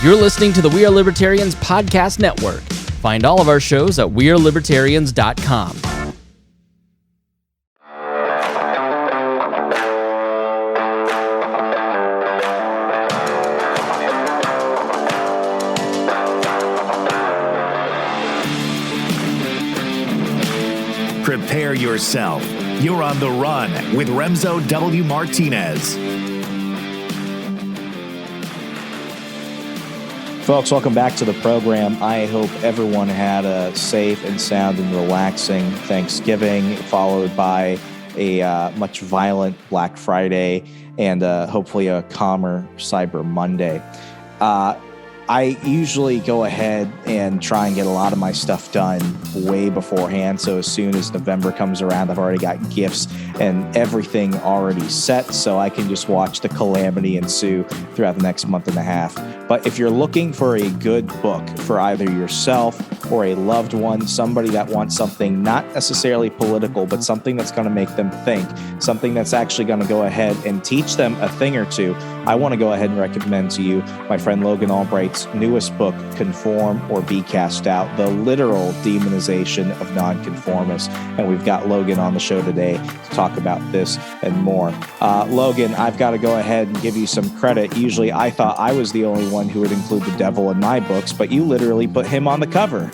You're listening to the We Are Libertarians podcast network. Find all of our shows at wearelibertarians.com. Prepare yourself. You're on the run with Remso W. Martinez. Folks, welcome back to the program. I hope everyone had a safe and sound and relaxing Thanksgiving, followed by a much violent Black Friday and hopefully a calmer Cyber Monday. I usually go ahead and try and get a lot of my stuff done way beforehand. So as soon as November comes around, I've already got gifts and everything already set. So I can just watch the calamity ensue throughout the next month and a half. But if you're looking for a good book for either yourself or a loved one, somebody that wants something not necessarily political, but something that's going to make them think, something that's actually going to go ahead and teach them a thing or two, I want to go ahead and recommend to you my friend Logan Albright's newest book, Conform or Be Cast Out, the literal demonization of non-conformists. And we've got Logan on the show today to talk about this and more. Logan, I've got to go ahead and give you some credit. Usually I thought I was the only one who would include the devil in my books, but you literally put him on the cover.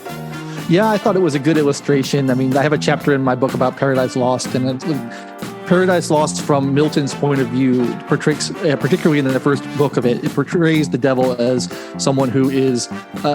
Yeah, I thought it was a good illustration. I mean, I have a chapter in my book about Paradise Lost, and Paradise Lost from Milton's point of view portrays, particularly in the first book of it, it portrays the devil as someone who is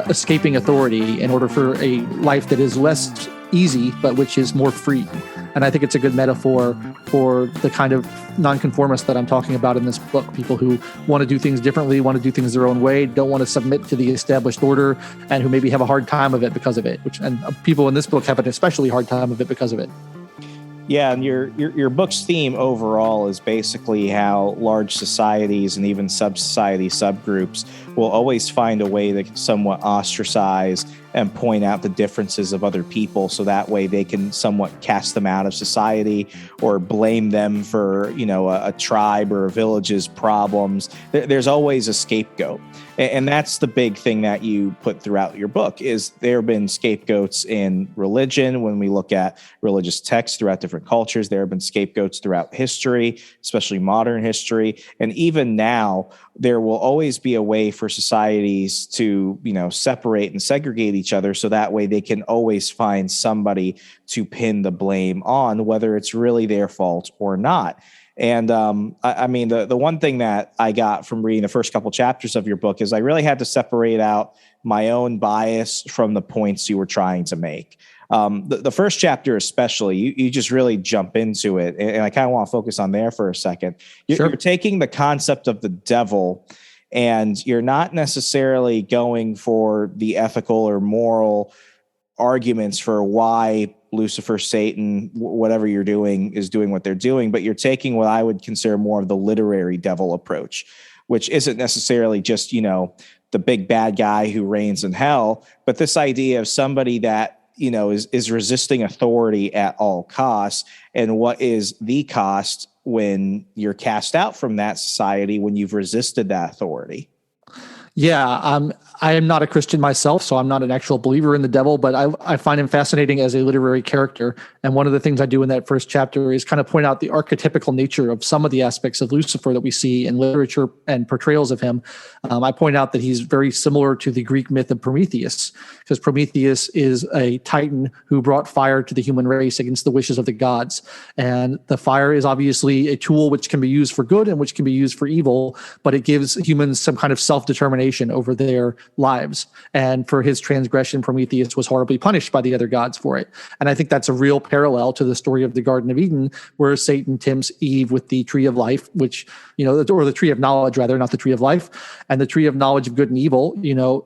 escaping authority in order for a life that is less easy, but which is more free. And I think it's a good metaphor for the kind of nonconformists that I'm talking about in this book. People who want to do things differently, want to do things their own way, don't want to submit to the established order, and who maybe have a hard time of it because of it. And people in this book have an especially hard time of it because of it. Yeah, and your book's theme overall is basically how large societies and even sub-society subgroups will always find a way to somewhat ostracize and point out the differences of other people, so that way they can somewhat cast them out of society or blame them for, a tribe or a village's problems. There's always a scapegoat. And that's the big thing that you put throughout your book is there have been scapegoats in religion. When we look at religious texts throughout different cultures, there have been scapegoats throughout history, especially modern history. And even now, there will always be a way for societies to, separate and segregate each other, so that way they can always find somebody to pin the blame on, whether it's really their fault or not. And I mean, the one thing that I got from reading the first couple chapters of your book is I really had to separate out my own bias from the points you were trying to make. The first chapter especially, you just really jump into it. And I kind of want to focus on there for a second. You're taking the concept of the devil, and you're not necessarily going for the ethical or moral arguments for why Lucifer, Satan, whatever you're doing is doing what they're doing, but you're taking what I would consider more of the literary devil approach, which isn't necessarily just, the big bad guy who reigns in hell, but this idea of somebody that, is resisting authority at all costs, and what is the cost when you're cast out from that society when you've resisted that authority. Yeah, I am not a Christian myself, so I'm not an actual believer in the devil, but I find him fascinating as a literary character. And one of the things I do in that first chapter is kind of point out the archetypical nature of some of the aspects of Lucifer that we see in literature and portrayals of him. I point out that he's very similar to the Greek myth of Prometheus, because Prometheus is a titan who brought fire to the human race against the wishes of the gods. And the fire is obviously a tool which can be used for good and which can be used for evil, but it gives humans some kind of self-determination over their lives. And for his transgression, Prometheus was horribly punished by the other gods for it. And I think that's a real parallel to the story of the Garden of Eden, where Satan tempts Eve with the tree of life, which, or the tree of knowledge, rather, not the tree of life. And the tree of knowledge of good and evil,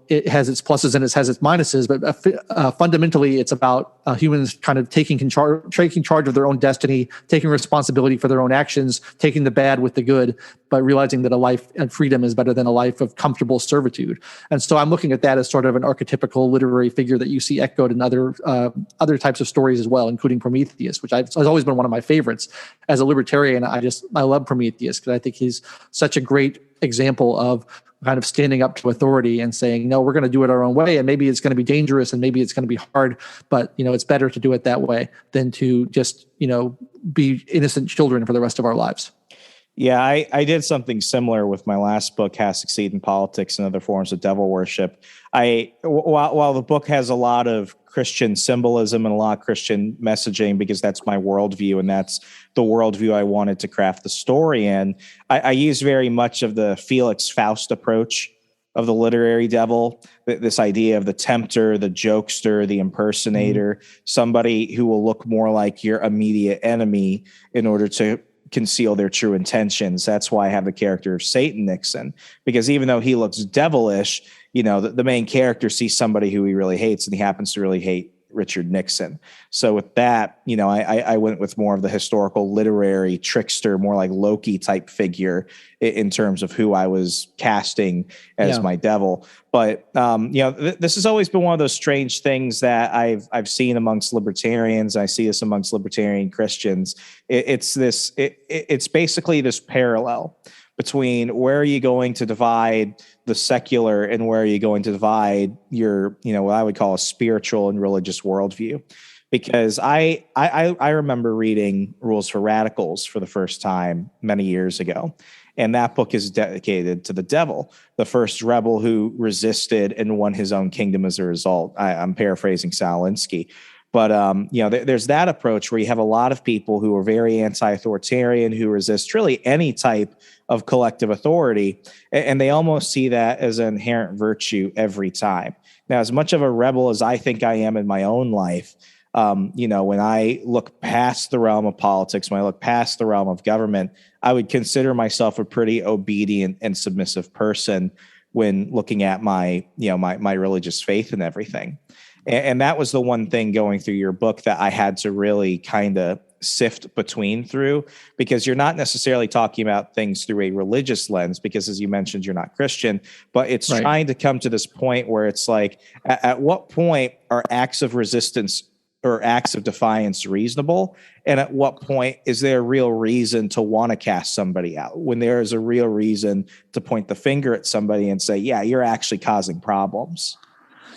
it has its pluses and it has its minuses, but fundamentally it's about humans kind of taking charge of their own destiny, taking responsibility for their own actions, taking the bad with the good, but realizing that a life and freedom is better than a life of comfortable servitude. And so I'm looking at that as sort of an archetypical literary figure that you see echoed in other types of stories as well, including Prometheus, which has always been one of my favorites. As a libertarian, I love Prometheus because I think he's such a great example of kind of standing up to authority and saying, no, we're going to do it our own way. And maybe it's going to be dangerous and maybe it's going to be hard, but it's better to do it that way than to just, be innocent children for the rest of our lives. Yeah, I did something similar with my last book, How to Succeed in Politics and Other Forms of Devil Worship. While the book has a lot of Christian symbolism and a lot of Christian messaging, because that's my worldview and that's the worldview I wanted to craft the story in, I use very much of the Felix Faust approach of the literary devil, this idea of the tempter, the jokester, the impersonator, somebody who will look more like your immediate enemy in order to conceal their true intentions. That's why I have the character of Satan Nixon, because even though he looks devilish, the main character sees somebody who he really hates, and he happens to really hate Richard Nixon. So with that, I went with more of the historical literary trickster, more like Loki type figure in terms of who I was casting as my devil. But this has always been one of those strange things that I've seen amongst libertarians. I see this amongst libertarian Christians. It's basically this parallel between where are you going to divide the secular and where are you going to divide your, what I would call a spiritual and religious worldview. Because I remember reading Rules for Radicals for the first time many years ago. And that book is dedicated to the devil, the first rebel who resisted and won his own kingdom as a result. I'm paraphrasing Sal Alinsky. But, there's that approach where you have a lot of people who are very anti-authoritarian, who resist really any type of collective authority. And they almost see that as an inherent virtue every time. Now, as much of a rebel as I think I am in my own life, when I look past the realm of politics, when I look past the realm of government, I would consider myself a pretty obedient and submissive person when looking at my religious faith and everything. And that was the one thing going through your book that I had to really kind of sift through, because you're not necessarily talking about things through a religious lens, because as you mentioned, you're not Christian, but it's right. Trying to come to this point where it's like, at what point are acts of resistance or acts of defiance reasonable? And at what point is there a real reason to want to cast somebody out, when there is a real reason to point the finger at somebody and say, yeah, you're actually causing problems?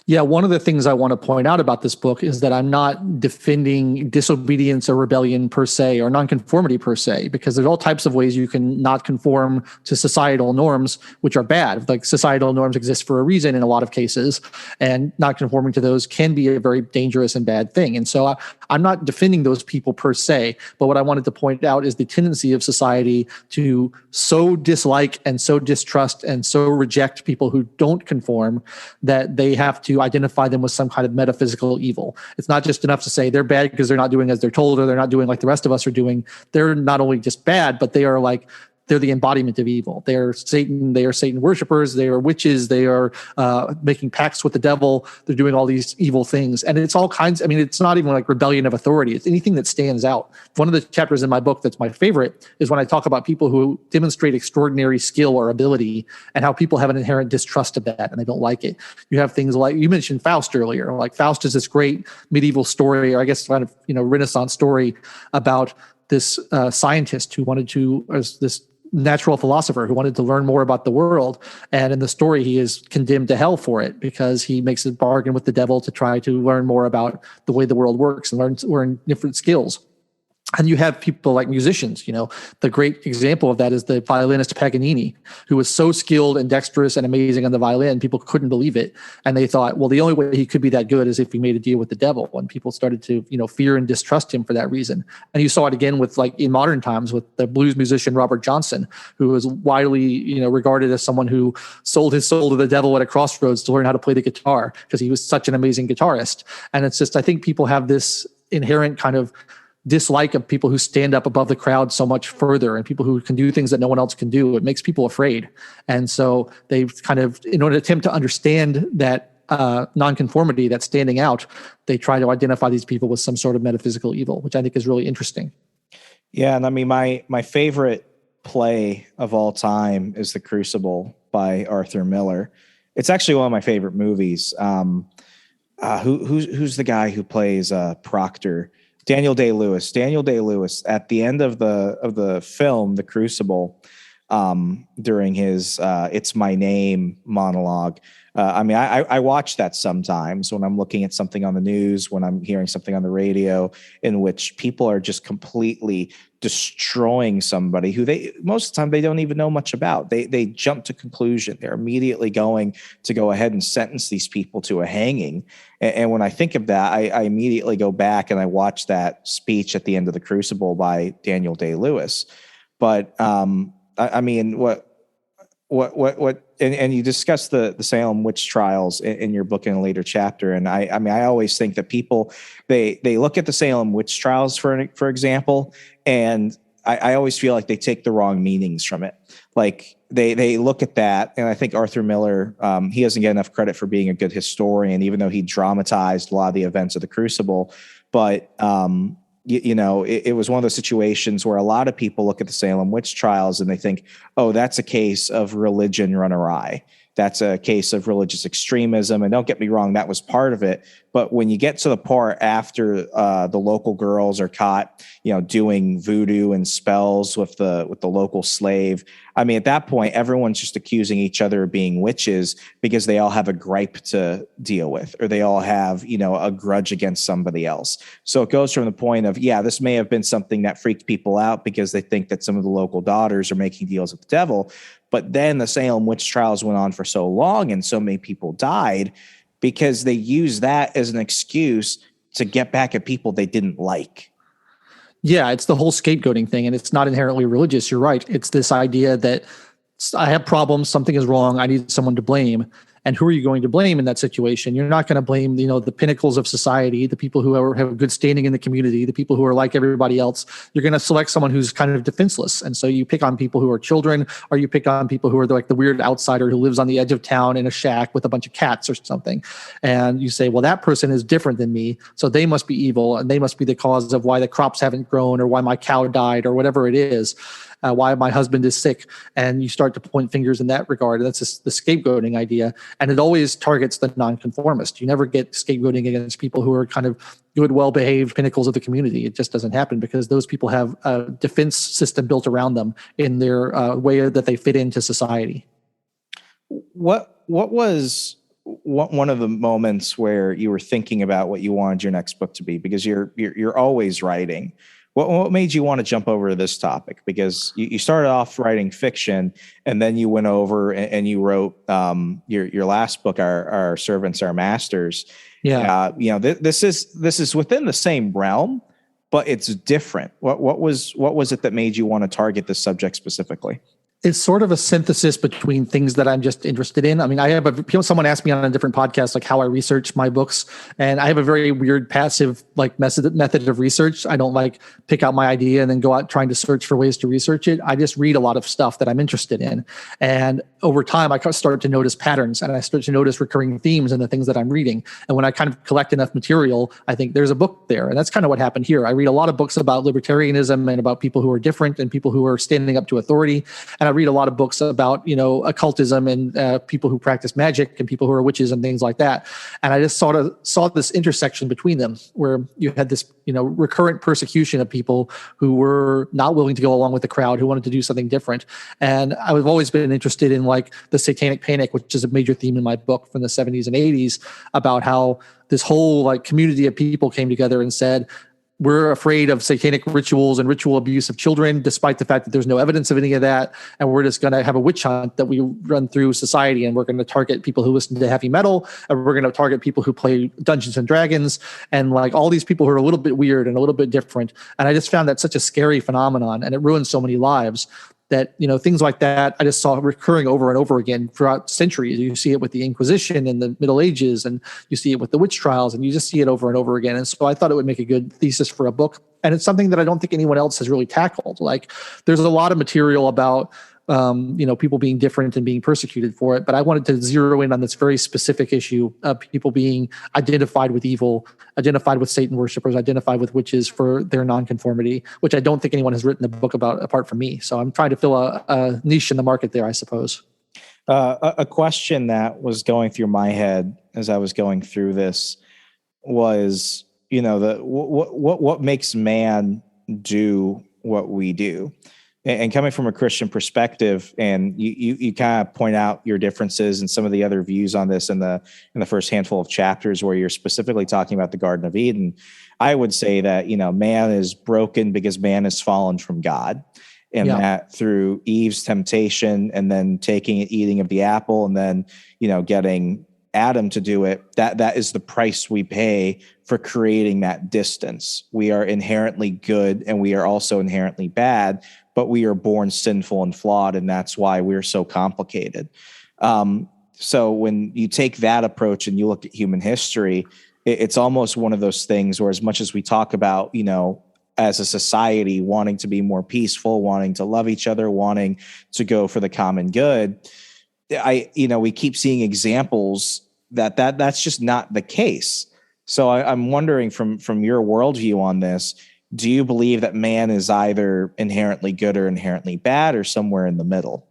Yeah, one of the things I want to point out about this book is that I'm not defending disobedience or rebellion per se, or nonconformity per se, because there's all types of ways you can not conform to societal norms, which are bad. Like, societal norms exist for a reason in a lot of cases, and not conforming to those can be a very dangerous and bad thing. And so I'm not defending those people per se, but what I wanted to point out is the tendency of society to so dislike and so distrust and so reject people who don't conform that they have to identify them with some kind of metaphysical evil. It's not just enough to say they're bad because they're not doing as they're told, or they're not doing like the rest of us are doing. They're not only just bad, but they are like, they're the embodiment of evil. They are Satan. They are Satan worshipers. They are witches. They are making pacts with the devil. They're doing all these evil things. And it's all kinds. I mean, it's not even like rebellion of authority. It's anything that stands out. One of the chapters in my book that's my favorite is when I talk about people who demonstrate extraordinary skill or ability, and how people have an inherent distrust of that and they don't like it. You have things like, you mentioned Faust earlier. Like, Faust is this great medieval story, or I guess kind of, Renaissance story about this scientist who wanted to, or this natural philosopher who wanted to learn more about the world. And in the story, he is condemned to hell for it, because he makes a bargain with the devil to try to learn more about the way the world works and learn different skills. And you have people like musicians, the great example of that is the violinist Paganini, who was so skilled and dexterous and amazing on the violin, people couldn't believe it. And they thought, well, the only way he could be that good is if he made a deal with the devil. And people started to, fear and distrust him for that reason. And you saw it again with, like, in modern times with the blues musician Robert Johnson, who was widely, regarded as someone who sold his soul to the devil at a crossroads to learn how to play the guitar, because he was such an amazing guitarist. And it's just, I think people have this inherent kind of dislike of people who stand up above the crowd so much further, and people who can do things that no one else can do. It makes people afraid. And so they kind of, in order to attempt to understand that nonconformity, that standing out, they try to identify these people with some sort of metaphysical evil, which I think is really interesting. Yeah. And I mean, my favorite play of all time is The Crucible by Arthur Miller. It's actually one of my favorite movies. Who's the guy who plays Proctor? Daniel Day-Lewis. At the end of the film, The Crucible, during his "It's My Name" monologue. I watch that sometimes when I'm looking at something on the news, when I'm hearing something on the radio, in which people are just completely destroying somebody who most of the time they don't even know much about. They jump to conclusion. They're immediately going to go ahead and sentence these people to a hanging. And when I think of that, I immediately go back and I watch that speech at the end of the Crucible by Daniel Day-Lewis. But and you discuss the Salem witch trials in your book in a later chapter. And I always think that people, they look at the Salem witch trials, for example, and I always feel like they take the wrong meanings from it. Like they look at that, and I think Arthur Miller, he doesn't get enough credit for being a good historian, even though he dramatized a lot of the events of the Crucible. But it was one of those situations where a lot of people look at the Salem witch trials and they think, oh, that's a case of religion run awry. That's a case of religious extremism. And don't get me wrong, that was part of it. But when you get to the part after the local girls are caught, doing voodoo and spells with the local slave, at that point, everyone's just accusing each other of being witches because they all have a gripe to deal with, or they all have, a grudge against somebody else. So it goes from the point of, this may have been something that freaked people out because they think that some of the local daughters are making deals with the devil. But then the Salem witch trials went on for so long and so many people died because they used that as an excuse to get back at people they didn't like. Yeah, it's the whole scapegoating thing, and it's not inherently religious. You're right. It's this idea that I have problems, something is wrong, I need someone to blame. And who are you going to blame in that situation? You're not going to blame, the pinnacles of society, the people who have a good standing in the community, the people who are like everybody else. You're going to select someone who's kind of defenseless. And so you pick on people who are children, or you pick on people who are like the weird outsider who lives on the edge of town in a shack with a bunch of cats or something. And you say, well, that person is different than me, so they must be evil, and they must be the cause of why the crops haven't grown, or why my cow died, or whatever it is. Why my husband is sick, and you start to point fingers in that regard. And that's just the scapegoating idea. And it always targets the non-conformist. You never get scapegoating against people who are kind of good, well-behaved pinnacles of the community. It just doesn't happen because those people have a defense system built around them in their way that they fit into society. What was one of the moments where you were thinking about what you wanted your next book to be? Because you're always writing. What made you want to jump over to this topic? Because you started off writing fiction, and then you went over and you wrote your last book, Our Servants, Our Masters. Yeah. This is within the same realm, but it's different. What was it that made you want to target this subject specifically? It's sort of a synthesis between things that I'm just interested in. Someone asked me on a different podcast, like how I research my books, and I have a very weird passive method of research. I don't pick out my idea and then go out trying to search for ways to research it. I just read a lot of stuff that I'm interested in. And over time, I start to notice patterns, and I start to notice recurring themes in the things that I'm reading. And when I kind of collect enough material, I think there's a book there. And that's kind of what happened here. I read a lot of books about libertarianism and about people who are different and people who are standing up to authority. And I read a lot of books about, occultism and people who practice magic and people who are witches and things like that. And I just saw this intersection between them where you had this, recurrent persecution of people who were not willing to go along with the crowd, who wanted to do something different. And I've always been interested in the satanic panic, which is a major theme in my book from the 70s and 80s, about how this whole community of people came together and said, we're afraid of satanic rituals and ritual abuse of children, despite the fact that there's no evidence of any of that. And we're just going to have a witch hunt that we run through society. And we're going to target people who listen to heavy metal. And we're going to target people who play Dungeons and Dragons. And all these people who are a little bit weird and a little bit different. And I just found that such a scary phenomenon. And it ruined so many lives that, things like that I just saw recurring over and over again throughout centuries. You see it with the Inquisition in the Middle Ages, and you see it with the witch trials, and you just see it over and over again. And so I thought it would make a good thesis for a book. And it's something that I don't think anyone else has really tackled. There's a lot of material about people being different and being persecuted for it. But I wanted to zero in on this very specific issue of people being identified with evil, identified with Satan worshipers, identified with witches for their nonconformity, which I don't think anyone has written a book about apart from me. So I'm trying to fill a niche in the market there, I suppose. A question that was going through my head as I was going through this was, what makes man do what we do? And coming from a Christian perspective, and you kind of point out your differences and some of the other views on this in the first handful of chapters where you're specifically talking about the Garden of Eden. I would say that, man is broken because man has fallen from God. And that through Eve's temptation and then eating of the apple and then, getting Adam to do it, that is the price we pay for creating that distance. We are inherently good and we are also inherently bad, but we are born sinful and flawed. And that's why we're so complicated. So when you take that approach and you look at human history, it's almost one of those things where as much as we talk about, as a society wanting to be more peaceful, wanting to love each other, wanting to go for the common good, we keep seeing examples that's just not the case. So I'm wondering from your worldview on this, do you believe that man is either inherently good or inherently bad or somewhere in the middle?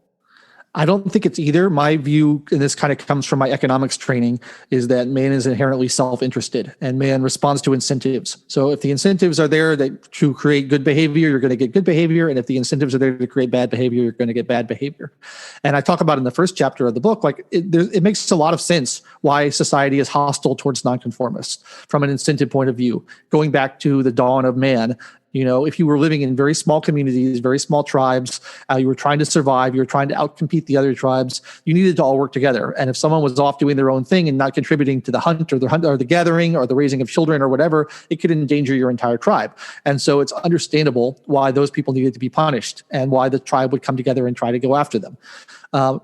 I don't think it's either. My view, and this kind of comes from my economics training, is that man is inherently self-interested and man responds to incentives. So if the incentives are there to create good behavior, you're going to get good behavior. And if the incentives are there to create bad behavior, you're going to get bad behavior. And I talk about in the first chapter of the book, it makes a lot of sense why society is hostile towards nonconformists from an incentive point of view. Going back to the dawn of man, if you were living in very small communities, very small tribes, you were trying to survive, you were trying to outcompete the other tribes, you needed to all work together. And if someone was off doing their own thing and not contributing to the hunt or the gathering or the raising of children or whatever, it could endanger your entire tribe. And so it's understandable why those people needed to be punished and why the tribe would come together and try to go after them.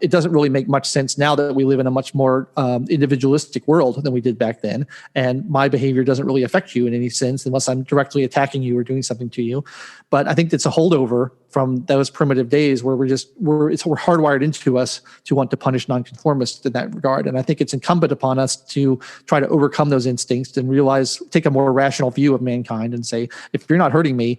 It doesn't really make much sense now that we live in a much more individualistic world than we did back then. And my behavior doesn't really affect you in any sense unless I'm directly attacking you or doing something to you. But I think it's a holdover from those primitive days where we're hardwired into us to want to punish nonconformists in that regard. And I think it's incumbent upon us to try to overcome those instincts and take a more rational view of mankind and say, if you're not hurting me,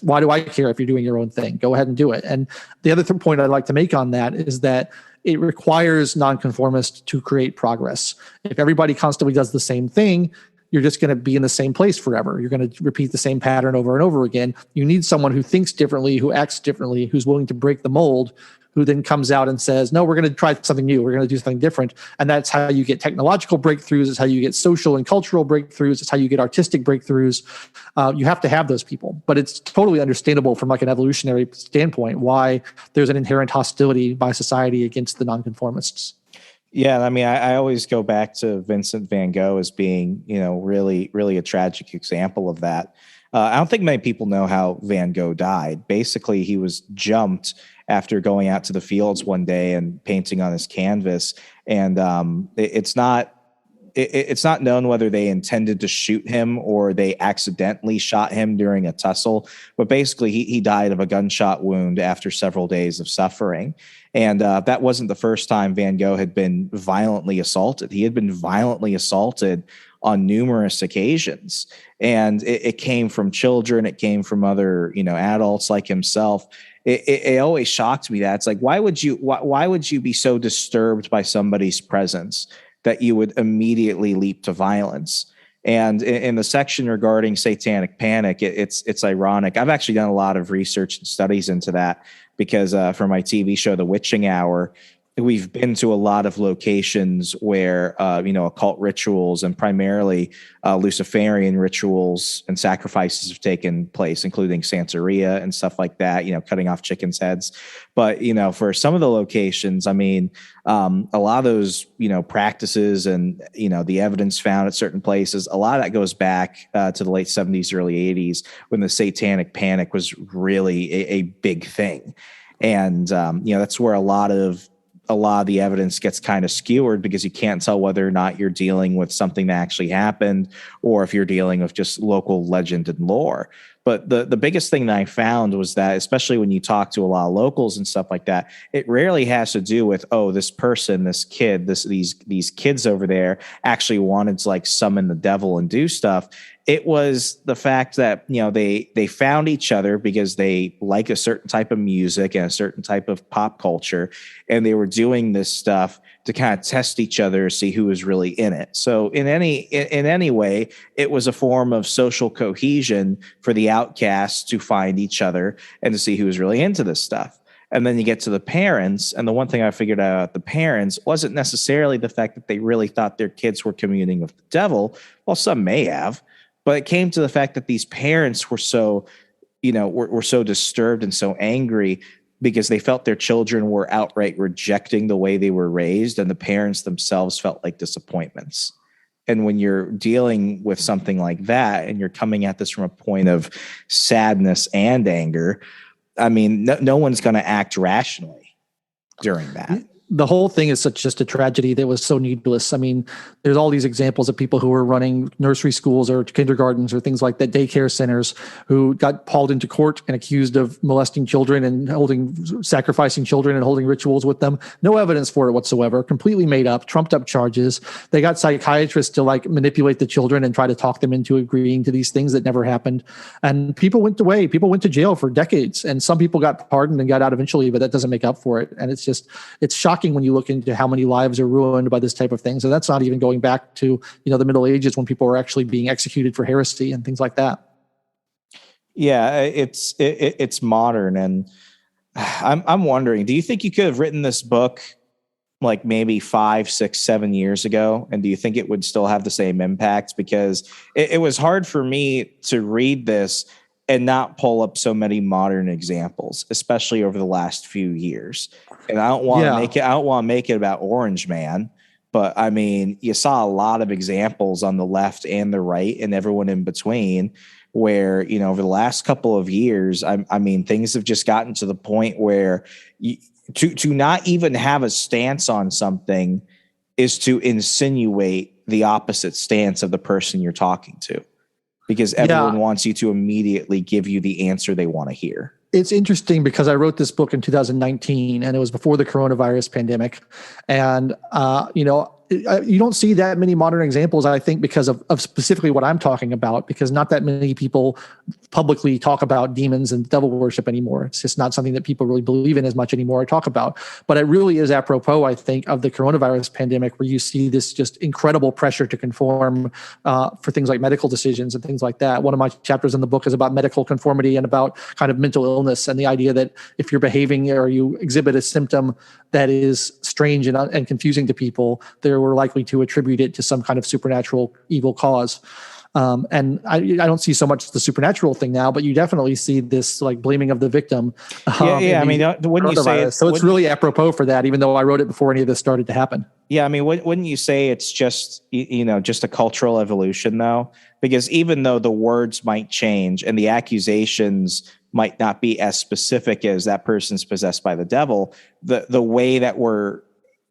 why do I care if you're doing your own thing? Go ahead and do it. And the other point I'd like to make on that is that it requires nonconformists to create progress. If everybody constantly does the same thing, you're just going to be in the same place forever. You're going to repeat the same pattern over and over again. You need someone who thinks differently, who acts differently, who's willing to break the mold, who then comes out and says, no, we're going to try something new. We're going to do something different. And that's how you get technological breakthroughs. It's how you get social and cultural breakthroughs. It's how you get artistic breakthroughs. You have to have those people. But it's totally understandable from an evolutionary standpoint why there's an inherent hostility by society against the nonconformists. Yeah, I mean, I always go back to Vincent van Gogh as being, really, really a tragic example of that. I don't think many people know how Van Gogh died. Basically, he was jumped after going out to the fields one day and painting on his canvas. And it's not known whether they intended to shoot him or they accidentally shot him during a tussle. But basically, he died of a gunshot wound after several days of suffering. And that wasn't the first time Van Gogh had been violently assaulted. He had been violently assaulted on numerous occasions. And it came from children. It came from other, adults like himself. It always shocked me that it's like, why would you be so disturbed by somebody's presence that you would immediately leap to violence? And in the section regarding satanic panic, it's ironic. I've actually done a lot of research and studies into that because for my TV show, The Witching Hour, we've been to a lot of locations where, occult rituals and primarily Luciferian rituals and sacrifices have taken place, including Santeria and stuff like that, cutting off chickens' heads. But, for some of the locations, I mean, a lot of those, practices and, the evidence found at certain places, a lot of that goes back to the late 70s, early 80s when the satanic panic was really a big thing. And, that's where a lot of the evidence gets kind of skewered because you can't tell whether or not you're dealing with something that actually happened or if you're dealing with just local legend and lore. But the biggest thing that I found was that, especially when you talk to a lot of locals and stuff like that, it rarely has to do with, this person, this kid, these kids over there actually wanted to summon the devil and do stuff. It was the fact that, they found each other because they like a certain type of music and a certain type of pop culture. And they were doing this stuff to kind of test each other, see who was really in it. So in any way, it was a form of social cohesion for the outcasts to find each other and to see who was really into this stuff. And then you get to the parents, and the one thing I figured out about the parents wasn't necessarily the fact that they really thought their kids were communing with the devil. Well, some may have, but it came to the fact that these parents were so, were so disturbed and so angry because they felt their children were outright rejecting the way they were raised, and the parents themselves felt like disappointments. And when you're dealing with something like that, and you're coming at this from a point of sadness and anger, I mean, no one's going to act rationally during that. The whole thing is just a tragedy that was so needless. I mean, there's all these examples of people who were running nursery schools or kindergartens or things like that, daycare centers, who got hauled into court and accused of molesting children and sacrificing children and holding rituals with them. No evidence for it whatsoever, completely made up, trumped up charges. They got psychiatrists to manipulate the children and try to talk them into agreeing to these things that never happened. And people went away. People went to jail for decades, and some people got pardoned and got out eventually, but that doesn't make up for it. And it's shocking when you look into how many lives are ruined by this type of thing. So that's not even going back to, the Middle Ages, when people were actually being executed for heresy and things like that. Yeah, it's modern. And I'm wondering, do you think you could have written this book like maybe 5, 6, 7 years ago? And do you think it would still have the same impact? Because it was hard for me to read this and not pull up so many modern examples, especially over the last few years. And I don't want to make it about Orange Man, but I mean, you saw a lot of examples on the left and the right and everyone in between where, over the last couple of years, I mean, things have just gotten to the point where to not even have a stance on something is to insinuate the opposite stance of the person you're talking to, because everyone wants you to immediately give you the answer they want to hear. It's interesting because I wrote this book in 2019, and it was before the coronavirus pandemic. And, you don't see that many modern examples, I think, because of specifically what I'm talking about, because not that many people publicly talk about demons and devil worship anymore. It's just not something that people really believe in as much anymore or talk about. But it really is apropos, I think, of the coronavirus pandemic, where you see this just incredible pressure to conform for things like medical decisions and things like that. One of my chapters in the book is about medical conformity and about kind of mental illness, and the idea that if you're behaving or you exhibit a symptom that is strange and confusing to people, we're likely to attribute it to some kind of supernatural evil cause. And I don't see so much the supernatural thing now, but you definitely see this blaming of the victim. I mean, wouldn't you say so? It's really apropos for that, even though I wrote it before any of this started to happen. Yeah, I mean, wouldn't you say it's just just a cultural evolution, though? Because even though the words might change and the accusations might not be as specific as that person's possessed by the devil, the way that we're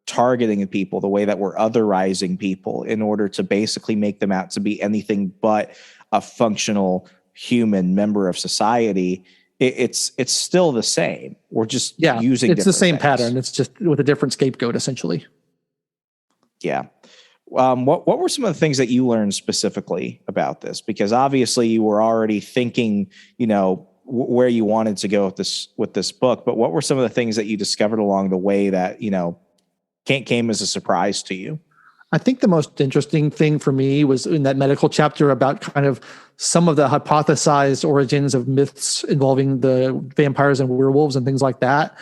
targeting people, the way that we're otherizing people in order to basically make them out to be anything but a functional human member of society, it's still the same. We're just using it's the same things. pattern. It's just with a different scapegoat, essentially. Yeah. What were some of the things that you learned specifically about this? Because obviously you were already thinking, where you wanted to go with this book, but what were some of the things that you discovered along the way that, came as a surprise to you? I think the most interesting thing for me was in that medical chapter about kind of some of the hypothesized origins of myths involving the vampires and werewolves and things like that.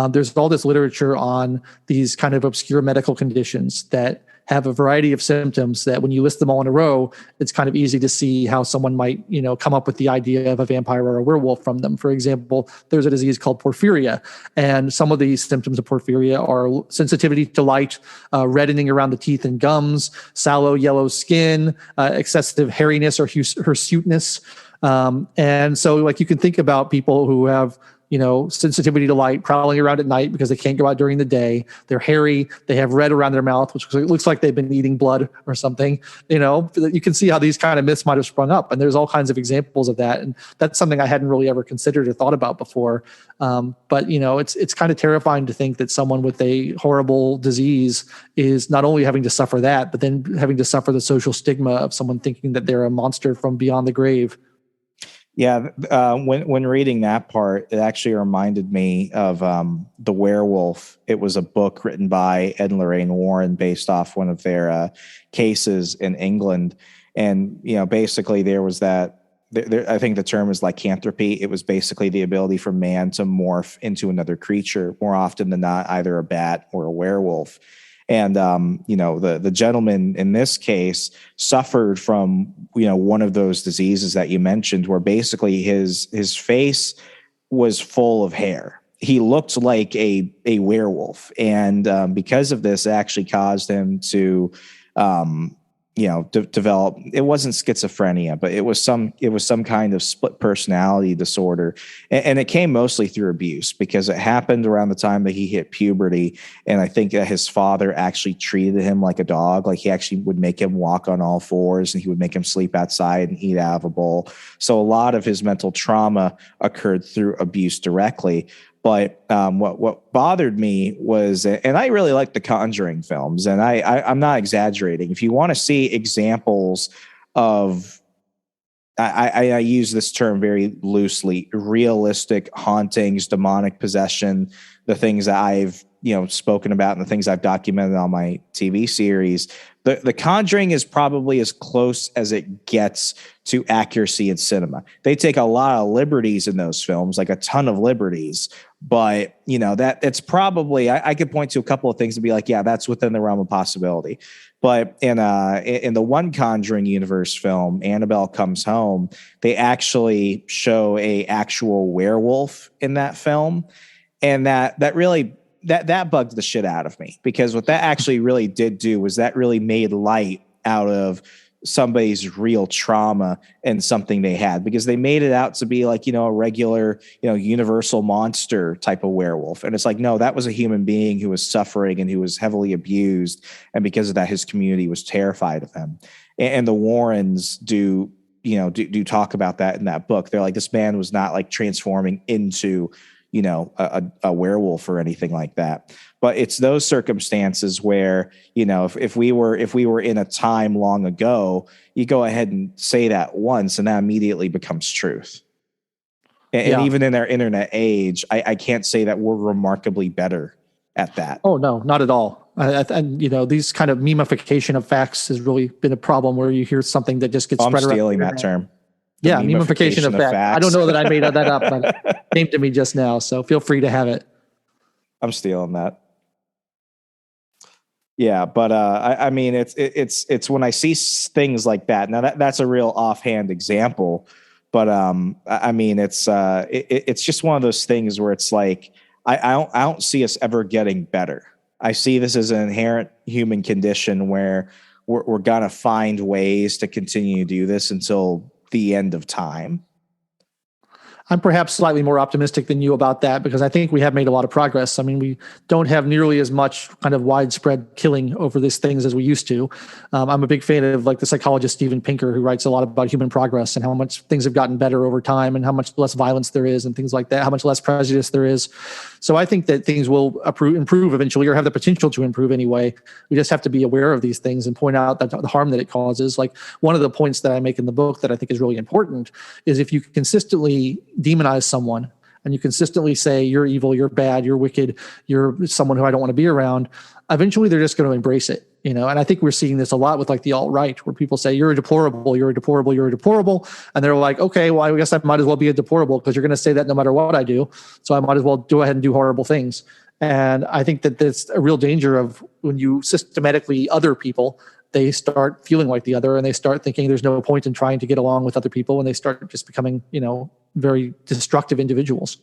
There's all this literature on these kind of obscure medical conditions that have a variety of symptoms that when you list them all in a row, it's kind of easy to see how someone might, come up with the idea of a vampire or a werewolf from them. For example, there's a disease called porphyria, and some of these symptoms of porphyria are sensitivity to light, reddening around the teeth and gums, sallow yellow skin, excessive hairiness or hirsuteness. And so you can think about people who have sensitivity to light, prowling around at night because they can't go out during the day. They're hairy. They have red around their mouth, which looks like they've been eating blood or something. You can see how these kind of myths might have sprung up. And there's all kinds of examples of that. And that's something I hadn't really ever considered or thought about before. But it's kind of terrifying to think that someone with a horrible disease is not only having to suffer that, but then having to suffer the social stigma of someone thinking that they're a monster from beyond the grave. Yeah, when reading that part, it actually reminded me of The Werewolf. It was a book written by Ed and Lorraine Warren based off one of their cases in England. And, basically there was that, I think the term is lycanthropy. It was basically the ability for man to morph into another creature, more often than not, either a bat or a werewolf. And, the gentleman in this case suffered from, one of those diseases that you mentioned, where basically his face was full of hair. He looked like a werewolf. And because of this, it actually caused him to, develop, it wasn't schizophrenia, but it was some kind of split personality disorder. And it came mostly through abuse, because it happened around the time that he hit puberty. And I think that his father actually treated him like a dog. Like, he actually would make him walk on all fours, and he would make him sleep outside and eat out of a bowl. So a lot of his mental trauma occurred through abuse directly. But what bothered me was, and I really like the Conjuring films, and I'm not exaggerating. If you want to see examples of, I use this term very loosely, realistic hauntings, demonic possession, the things that I've spoken about and the things I've documented on my TV series, the Conjuring is probably as close as it gets to accuracy in cinema. They take a lot of liberties in those films, like a ton of liberties. But, that it's probably, I could point to a couple of things and be like, yeah, that's within the realm of possibility. But in the one Conjuring universe film, Annabelle Comes Home, they actually show a actual werewolf in that film. And that really, that bugged the shit out of me, because what that actually really did do was that really made light out of somebody's real trauma and something they had, because they made it out to be like, a regular, universal monster type of werewolf. And it's like, no, that was a human being who was suffering and who was heavily abused. And because of that, his community was terrified of him. And the Warrens do talk about that in that book. They're like, this man was not like transforming into, a werewolf or anything like that. But it's those circumstances where, if we were in a time long ago, you go ahead and say that once and that immediately becomes truth. And even in our internet age, I can't say that we're remarkably better at that. Oh, no, not at all. And these kind of memification of facts has really been a problem, where you hear something that just gets spread around. I'm stealing that term. Yeah, memification of facts. I don't know that I made that up, but it came to me just now. So feel free to have it. I'm stealing that. Yeah, but I mean, it's when I see things like that. Now that's a real offhand example, but I mean, it's just one of those things where it's like I don't see us ever getting better. I see this as an inherent human condition where we're gonna find ways to continue to do this until the end of time. I'm perhaps slightly more optimistic than you about that, because I think we have made a lot of progress. I mean, we don't have nearly as much kind of widespread killing over these things as we used to. I'm a big fan of like the psychologist Steven Pinker, who writes a lot about human progress and how much things have gotten better over time and how much less violence there is and things like that, how much less prejudice there is. So I think that things will improve eventually, or have the potential to improve anyway. We just have to be aware of these things and point out that the harm that it causes. Like, one of the points that I make in the book that I think is really important is, if you consistently demonize someone and you consistently say you're evil, you're bad, you're wicked, you're someone who I don't want to be around, eventually they're just going to embrace it, And I think we're seeing this a lot with like the alt-right, where people say you're a deplorable, you're a deplorable, you're a deplorable. And they're like, okay, well, I guess I might as well be a deplorable, because you're going to say that no matter what I do. So I might as well go ahead and do horrible things. And I think that there's a real danger of, when you systematically other people, they start feeling like the other, and they start thinking there's no point in trying to get along with other people, and they start just becoming, very destructive individuals.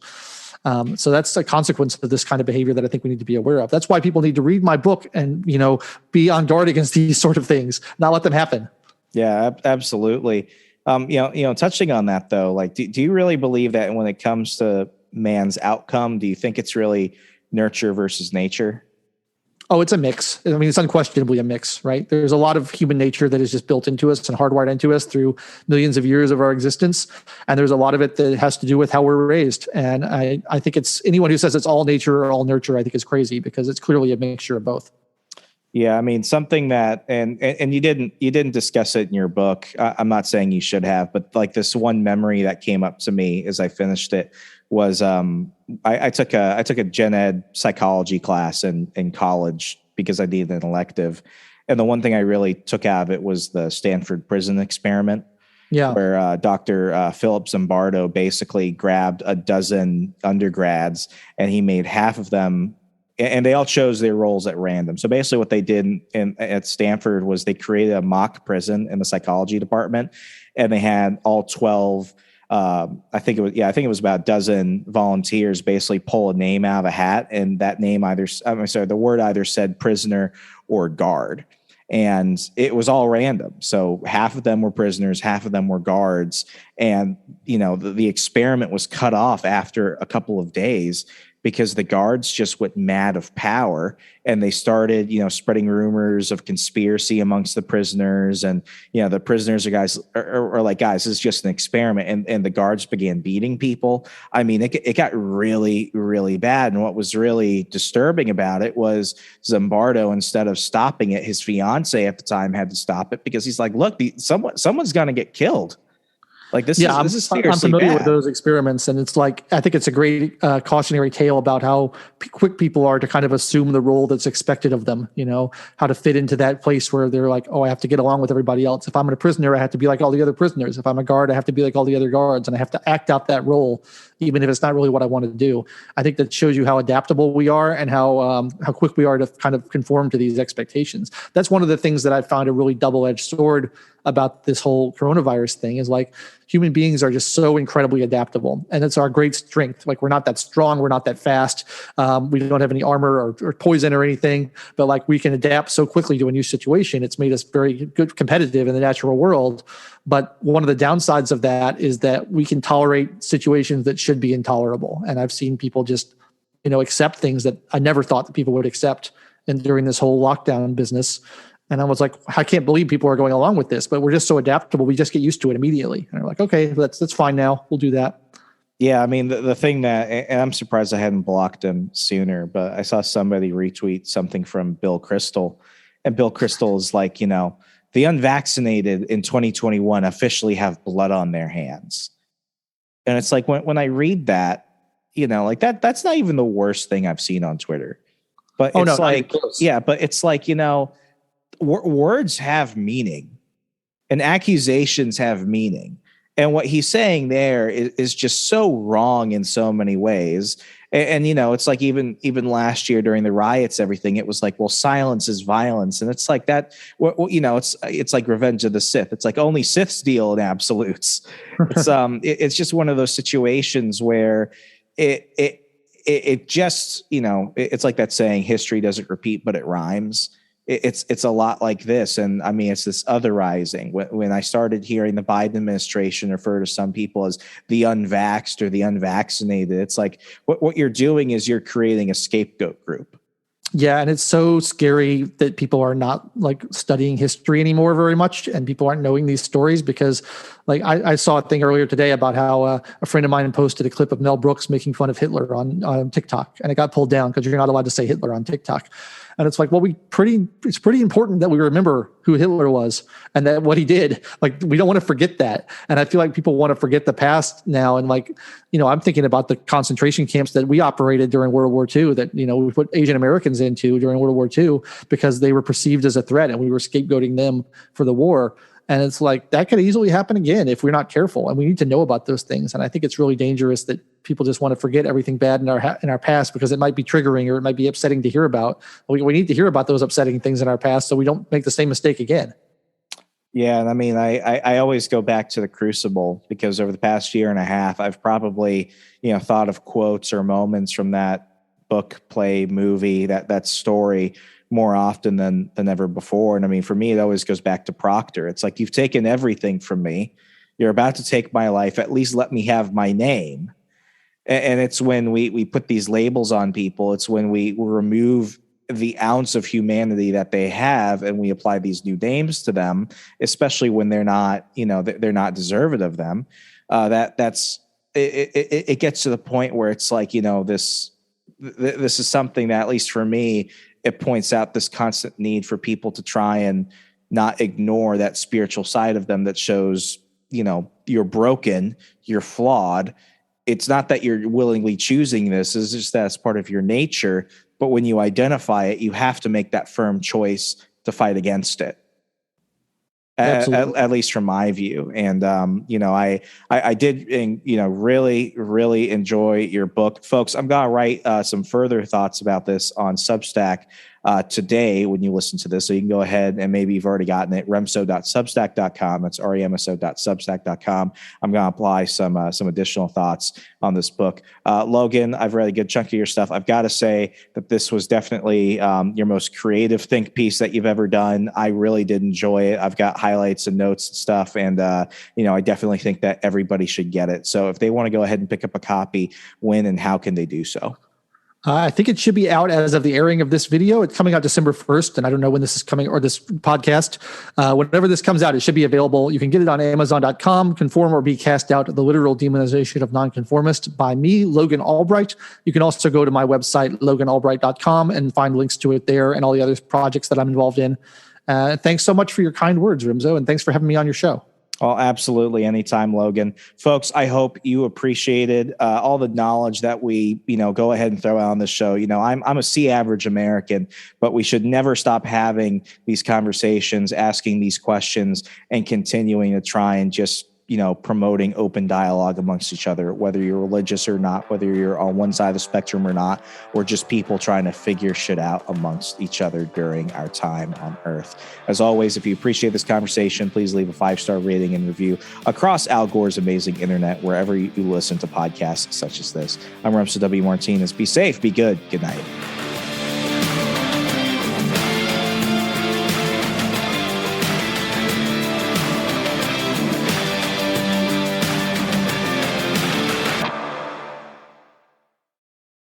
So that's a consequence of this kind of behavior that I think we need to be aware of. That's why people need to read my book and, be on guard against these sort of things, not let them happen. Yeah, absolutely. Touching on that though, like, do you really believe that when it comes to man's outcome? Do you think it's really nurture versus nature? Oh, it's a mix. I mean, it's unquestionably a mix, right? There's a lot of human nature that is just built into us and hardwired into us through millions of years of our existence. And there's a lot of it that has to do with how we're raised. And I think it's anyone who says it's all nature or all nurture, I think is crazy, because it's clearly a mixture of both. Yeah, I mean, something that, and you didn't discuss it in your book. I'm not saying you should have, but like this one memory that came up to me as I finished it was I took a gen ed psychology class in college because I needed an elective, and the one thing I really took out of it was the Stanford prison experiment. Yeah, where Dr. Philip Zimbardo basically grabbed a dozen undergrads and he made half of them. And they all chose their roles at random. So basically what they did at Stanford was they created a mock prison in the psychology department, and they had all 12, I think it was about a dozen volunteers basically pull a name out of a hat, and that name the word either said prisoner or guard. And it was all random. So half of them were prisoners, half of them were guards. And, the experiment was cut off after a couple of days because the guards just went mad of power, and they started, spreading rumors of conspiracy amongst the prisoners. And, the prisoners are like, guys, this is just an experiment. And the guards began beating people. I mean, it got really, really bad. And what was really disturbing about it was Zimbardo, instead of stopping it, his fiance at the time had to stop it, because he's like, look, someone's going to get killed. Like this is seriously I'm familiar bad with those experiments, and it's like, I think it's a great cautionary tale about how quick people are to kind of assume the role that's expected of them. How to fit into that place where they're like, oh, I have to get along with everybody else. If I'm a prisoner, I have to be like all the other prisoners. If I'm a guard, I have to be like all the other guards, and I have to act out that role, even if it's not really what I want to do. I think that shows you how adaptable we are and how quick we are to kind of conform to these expectations. That's one of the things that I found a really double-edged sword about this whole coronavirus thing, is like, human beings are just so incredibly adaptable, and it's our great strength. Like, we're not that strong, we're not that fast, we don't have any armor or poison or anything, but like, we can adapt so quickly to a new situation. It's made us very good competitive in the natural world. But one of the downsides of that is that we can tolerate situations that should be intolerable. And I've seen people just, accept things that I never thought that people would accept, and during this whole lockdown business. And I was like, I can't believe people are going along with this, but we're just so adaptable. We just get used to it immediately. And they're like, okay, that's fine now. We'll do that. Yeah, I mean, the thing that, and I'm surprised I hadn't blocked him sooner, but I saw somebody retweet something from Bill Kristol, and Bill Kristol is like, the unvaccinated in 2021 officially have blood on their hands. And it's like, when I read that, like that's not even the worst thing I've seen on Twitter. But it's like, yeah, but it's like, words have meaning and accusations have meaning. And what he's saying there is just so wrong in so many ways. And it's like, even last year during the riots, everything, it was like, well, silence is violence. And it's like that, it's like Revenge of the Sith. It's like only Siths deal in absolutes. It's just one of those situations where it just, it's like that saying, history doesn't repeat, but it rhymes. It's a lot like this. And I mean, it's this otherizing. When I started hearing the Biden administration refer to some people as the unvaxxed or the unvaccinated, it's like, what you're doing is you're creating a scapegoat group. Yeah. And it's so scary that people are not like studying history anymore very much, and people aren't knowing these stories, because like I saw a thing earlier today about how a friend of mine posted a clip of Mel Brooks making fun of Hitler on TikTok, and it got pulled down because you're not allowed to say Hitler on TikTok. And it's like, well, it's pretty important that we remember who Hitler was and that what he did. Like, we don't want to forget that. And I feel like people want to forget the past now. And like, I'm thinking about the concentration camps that we operated during World War II, that, we put Asian Americans into during World War II because they were perceived as a threat, and we were scapegoating them for the war. And it's like, that could easily happen again if we're not careful, and we need to know about those things. And I think it's really dangerous that people just want to forget everything bad in our past because it might be triggering or it might be upsetting to hear about. We need to hear about those upsetting things in our past so we don't make the same mistake again. Yeah, and I mean, I always go back to the Crucible, because over the past year and a half, I've probably, thought of quotes or moments from that book, play, movie, that story more often than ever before. And I mean, for me, it always goes back to Proctor. It's like, you've taken everything from me. You're about to take my life. At least let me have my name. And it's when we put these labels on people. It's when we remove the ounce of humanity that they have and we apply these new names to them, especially when they're not, they're not deserving of them. It gets to the point where it's like, this is something that, at least for me, it points out this constant need for people to try and not ignore that spiritual side of them that shows, you're broken, you're flawed. It's not that you're willingly choosing this. It's just that it's part of your nature. But when you identify it, you have to make that firm choice to fight against it. At least from my view. And, I did, really, really enjoy your book. Folks, I'm going to write some further thoughts about this on Substack today when you listen to this. So you can go ahead and maybe you've already gotten it, remso.substack.com. That's remso.substack.com. I'm going to apply some additional thoughts on this book. Logan, I've read a good chunk of your stuff. I've got to say that this was definitely your most creative think piece that you've ever done. I really did enjoy it. I've got highlights and notes and stuff. And, I definitely think that everybody should get it. So if they want to go ahead and pick up a copy, when and how can they do so? I think it should be out as of the airing of this video. It's coming out December 1st, and I don't know when this is coming, or this podcast. Whenever this comes out, it should be available. You can get it on Amazon.com, Conform or Be Cast Out, The Literal Demonization of Non-Conformists by me, Logan Albright. You can also go to my website, loganalbright.com, and find links to it there and all the other projects that I'm involved in. Thanks so much for your kind words, Remso, and thanks for having me on your show. Oh, absolutely. Anytime, Logan. Folks, I hope you appreciated all the knowledge that we, go ahead and throw out on this show. I'm a C average American, but we should never stop having these conversations, asking these questions, and continuing to try and just, promoting open dialogue amongst each other, whether you're religious or not, whether you're on one side of the spectrum or not, or just people trying to figure shit out amongst each other during our time on Earth. As always, if you appreciate this conversation, please leave a 5-star rating and review across Al Gore's amazing internet, wherever you listen to podcasts such as this. I'm Remso W. Martinez. Be safe, be good. Good night.